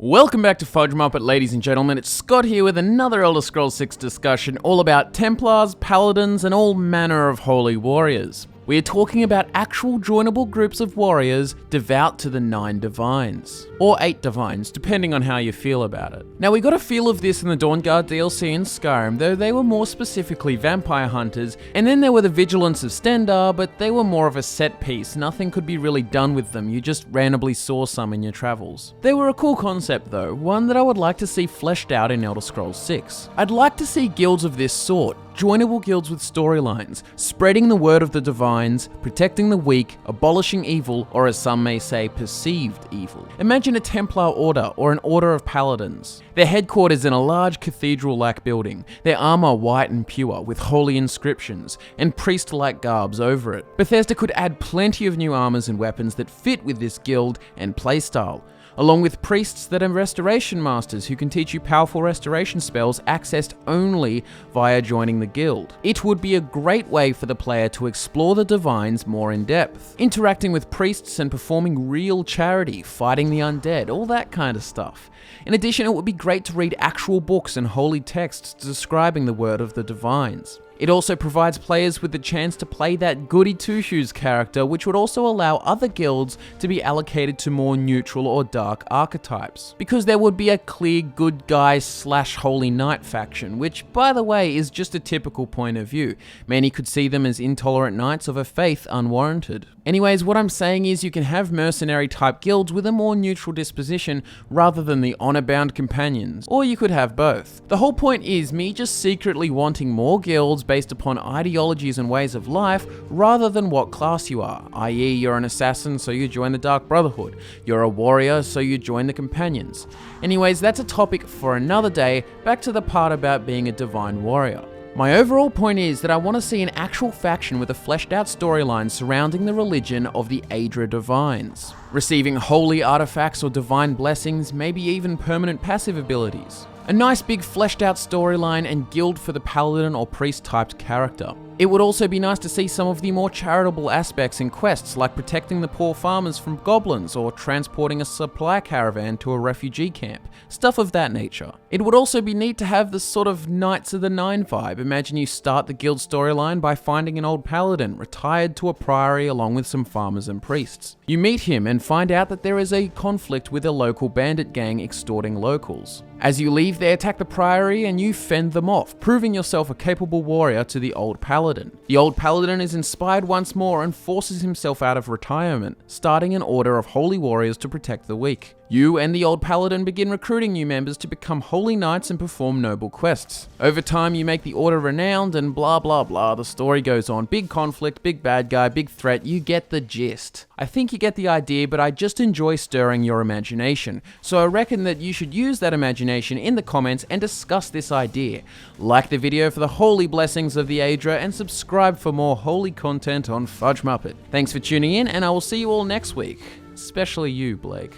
Welcome back to FudgeMuppet, ladies and gentlemen. It's Scott here with another Elder Scrolls 6 discussion all about Templars, Paladins, and all manner of holy warriors. We are talking about actual joinable groups of warriors devout to the 9 divines. Or 8 divines, depending on how you feel about it. Now, we got a feel of this in the Dawnguard DLC in Skyrim, though they were more specifically vampire hunters, and then there were the Vigilants of Stendarr, but they were more of a set piece. Nothing could be really done with them, you just randomly saw some in your travels. They were a cool concept though, one that I would like to see fleshed out in Elder Scrolls 6. I'd like to see guilds of this sort, joinable guilds with storylines, spreading the word of the divines, protecting the weak, abolishing evil, or as some may say, perceived evil. Imagine a Templar order or an order of paladins. Their headquarters in a large cathedral-like building, their armor white and pure with holy inscriptions, and priest-like garbs over it. Bethesda could add plenty of new armors and weapons that fit with this guild and playstyle, along with priests that are restoration masters who can teach you powerful restoration spells accessed only via joining the guild. It would be a great way for the player to explore the divines more in depth, interacting with priests and performing real charity, fighting the undead, all that kind of stuff. In addition, it would be great to read actual books and holy texts describing the word of the divines. It also provides players with the chance to play that goody two-shoes character, which would also allow other guilds to be allocated to more neutral or dark archetypes. Because there would be a clear good guy / holy knight faction, which by the way is just a typical point of view. Many could see them as intolerant knights of a faith unwarranted. Anyways, what I'm saying is you can have mercenary type guilds with a more neutral disposition rather than the honor-bound companions, or you could have both. The whole point is me just secretly wanting more guilds based upon ideologies and ways of life rather than what class you are, i.e. you're an assassin so you join the Dark Brotherhood, you're a warrior so you join the Companions. Anyways, that's a topic for another day. Back to the part about being a divine warrior. My overall point is that I want to see an actual faction with a fleshed out storyline surrounding the religion of the Aedra Divines, receiving holy artifacts or divine blessings, maybe even permanent passive abilities. A nice big fleshed out storyline and guild for the paladin or priest typed character. It would also be nice to see some of the more charitable aspects in quests, like protecting the poor farmers from goblins or transporting a supply caravan to a refugee camp, stuff of that nature. It would also be neat to have this sort of Knights of the Nine vibe. Imagine you start the guild storyline by finding an old paladin retired to a priory along with some farmers and priests. You meet him and find out that there is a conflict with a local bandit gang extorting locals. As you leave, they attack the priory and you fend them off, proving yourself a capable warrior to the old paladin. The old paladin is inspired once more and forces himself out of retirement, starting an order of holy warriors to protect the weak. You and the old paladin begin recruiting new members to become holy knights and perform noble quests. Over time, you make the order renowned and blah blah blah, the story goes on. Big conflict, big bad guy, big threat, you get the gist. I think you get the idea, but I just enjoy stirring your imagination. So I reckon that you should use that imagination in the comments and discuss this idea. Like the video for the holy blessings of the Aedra and subscribe for more holy content on FudgeMuppet. Thanks for tuning in and I will see you all next week. Especially you, Blake.